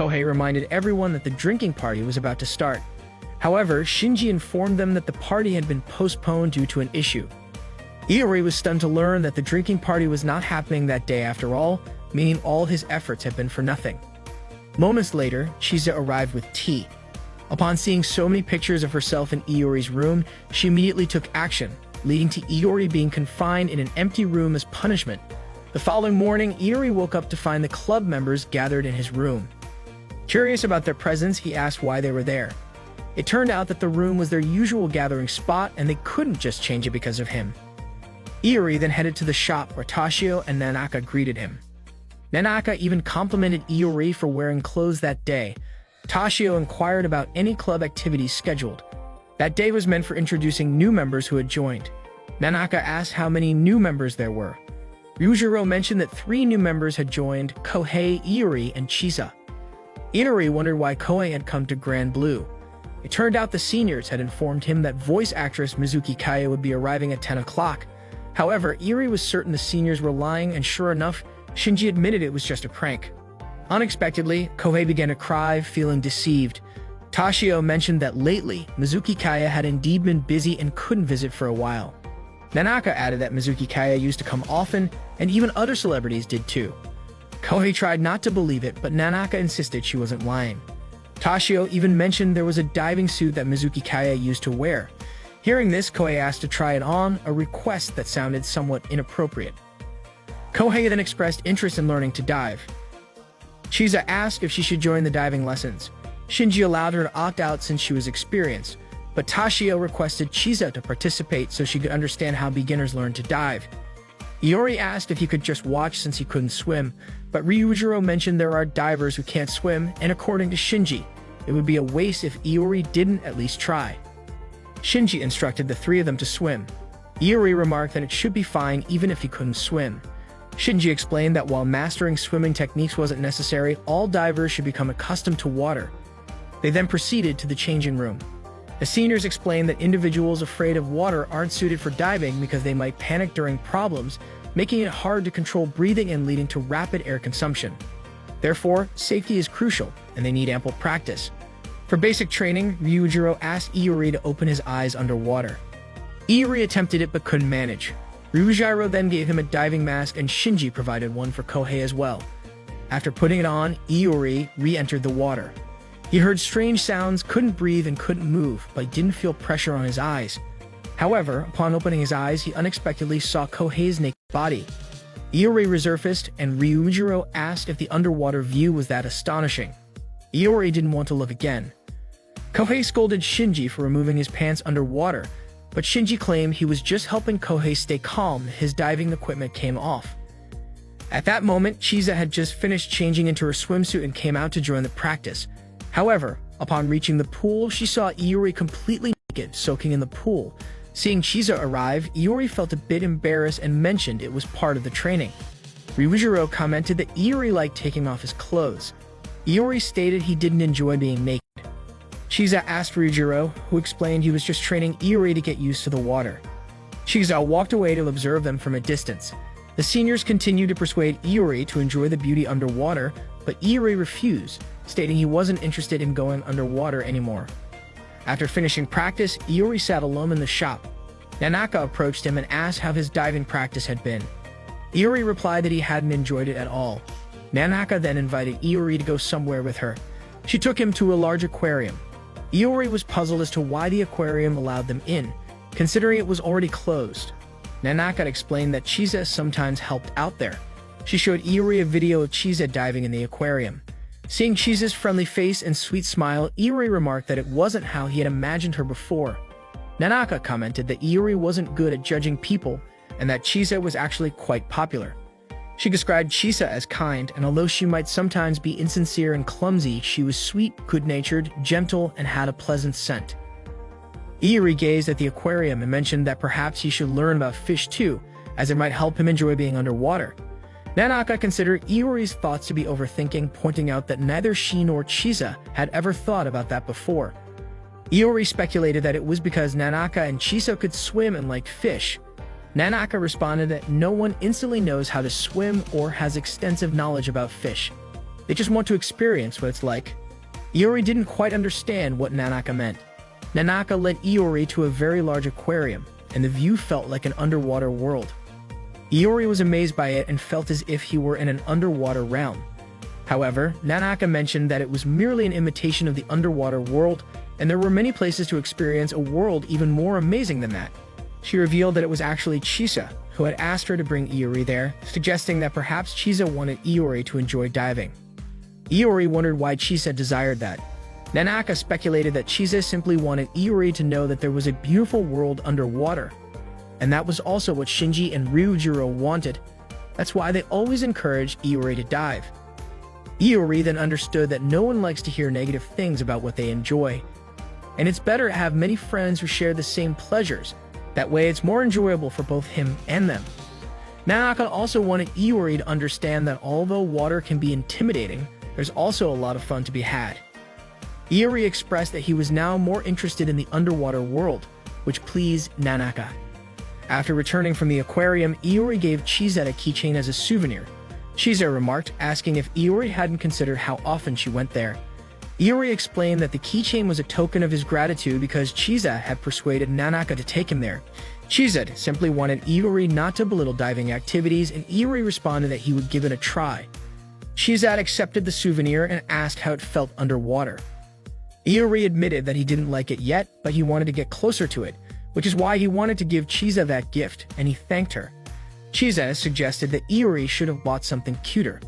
Kohei reminded everyone that the drinking party was about to start. However, Shinji informed them that the party had been postponed due to an issue. Iori was stunned to learn that the drinking party was not happening that day after all, meaning all his efforts had been for nothing. Moments later, Chisa arrived with tea. Upon seeing so many pictures of herself in Iori's room, she immediately took action, leading to Iori being confined in an empty room as punishment. The following morning, Iori woke up to find the club members gathered in his room. Curious about their presence, he asked why they were there. It turned out that the room was their usual gathering spot and they couldn't just change it because of him. Iori then headed to the shop where Toshio and Nanaka greeted him. Nanaka even complimented Iori for wearing clothes that day. Toshio inquired about any club activities scheduled. That day was meant for introducing new members who had joined. Nanaka asked how many new members there were. Ryujiro mentioned that 3 new members had joined: Kohei, Iori, and Chisa. Iori wondered why Kohei had come to Grand Blue. It turned out the seniors had informed him that voice actress Mizuki Kaya would be arriving at 10 o'clock. However, Iori was certain the seniors were lying, and sure enough, Shinji admitted it was just a prank. Unexpectedly, Kohei began to cry, feeling deceived. Toshio mentioned that lately, Mizuki Kaya had indeed been busy and couldn't visit for a while. Nanaka added that Mizuki Kaya used to come often, and even other celebrities did too. Kohei tried not to believe it, but Nanaka insisted she wasn't lying. Toshio even mentioned there was a diving suit that Mizuki Kaya used to wear. Hearing this, Kohei asked to try it on, a request that sounded somewhat inappropriate. Kohei then expressed interest in learning to dive. Chisa asked if she should join the diving lessons. Shinji allowed her to opt out since she was experienced, but Toshio requested Chisa to participate so she could understand how beginners learn to dive. Iori asked if he could just watch since he couldn't swim, but Ryujiro mentioned there are divers who can't swim, and according to Shinji, it would be a waste if Iori didn't at least try. Shinji instructed the 3 of them to swim. Iori remarked that it should be fine even if he couldn't swim. Shinji explained that while mastering swimming techniques wasn't necessary, all divers should become accustomed to water. They then proceeded to the changing room. The seniors explained that individuals afraid of water aren't suited for diving because they might panic during problems, making it hard to control breathing and leading to rapid air consumption. Therefore, safety is crucial, and they need ample practice. For basic training, Ryujiro asked Iori to open his eyes underwater. Iori attempted it but couldn't manage. Ryujiro then gave him a diving mask and Shinji provided one for Kohei as well. After putting it on, Iori re-entered the water. He heard strange sounds, couldn't breathe, and couldn't move, but didn't feel pressure on his eyes. However, upon opening his eyes, he unexpectedly saw Kohei's naked body. Iori resurfaced, and Ryujiro asked if the underwater view was that astonishing. Iori didn't want to look again. Kohei scolded Shinji for removing his pants underwater, but Shinji claimed he was just helping Kohei stay calm. His diving equipment came off. At that moment, Chisa had just finished changing into her swimsuit and came out to join the practice. However, upon reaching the pool, she saw Iori completely naked, soaking in the pool. Seeing Chisa arrive, Iori felt a bit embarrassed and mentioned it was part of the training. Ryujiro commented that Iori liked taking off his clothes. Iori stated he didn't enjoy being naked. Chisa asked Ryujiro, who explained he was just training Iori to get used to the water. Chisa walked away to observe them from a distance. The seniors continued to persuade Iori to enjoy the beauty underwater, but Iori refused, stating he wasn't interested in going underwater anymore. After finishing practice, Iori sat alone in the shop. Nanaka approached him and asked how his diving practice had been. Iori replied that he hadn't enjoyed it at all. Nanaka then invited Iori to go somewhere with her. She took him to a large aquarium. Iori was puzzled as to why the aquarium allowed them in, considering it was already closed. Nanaka explained that Chisa sometimes helped out there. She showed Iori a video of Chisa diving in the aquarium. Seeing Chisa's friendly face and sweet smile, Iori remarked that it wasn't how he had imagined her before. Nanaka commented that Iori wasn't good at judging people and that Chisa was actually quite popular. She described Chisa as kind, and although she might sometimes be insincere and clumsy, she was sweet, good-natured, gentle, and had a pleasant scent. Iori gazed at the aquarium and mentioned that perhaps he should learn about fish too, as it might help him enjoy being underwater. Nanaka considered Iori's thoughts to be overthinking, pointing out that neither she nor Chisa had ever thought about that before. Iori speculated that it was because Nanaka and Chisa could swim and liked fish. Nanaka responded that no one instantly knows how to swim or has extensive knowledge about fish. They just want to experience what it's like. Iori didn't quite understand what Nanaka meant. Nanaka led Iori to a very large aquarium, and the view felt like an underwater world. Iori was amazed by it and felt as if he were in an underwater realm. However, Nanaka mentioned that it was merely an imitation of the underwater world, and there were many places to experience a world even more amazing than that. She revealed that it was actually Chisa who had asked her to bring Iori there, suggesting that perhaps Chisa wanted Iori to enjoy diving. Iori wondered why Chisa desired that. Nanaka speculated that Chisa simply wanted Iori to know that there was a beautiful world underwater. And that was also what Shinji and Ryujiro wanted. That's why they always encouraged Iori to dive. Iori then understood that no one likes to hear negative things about what they enjoy. And it's better to have many friends who share the same pleasures. That way it's more enjoyable for both him and them. Nanaka also wanted Iori to understand that although water can be intimidating, there's also a lot of fun to be had. Iori expressed that he was now more interested in the underwater world, which pleased Nanaka. After returning from the aquarium, Iori gave Chisa a keychain as a souvenir. Chisa remarked, asking if Iori hadn't considered how often she went there. Iori explained that the keychain was a token of his gratitude because Chisa had persuaded Nanaka to take him there. Chisa simply wanted Iori not to belittle diving activities, and Iori responded that he would give it a try. Chisa accepted the souvenir and asked how it felt underwater. Iori admitted that he didn't like it yet, but he wanted to get closer to it, which is why he wanted to give Chisa that gift, and he thanked her. Chisa suggested that Iori should have bought something cuter.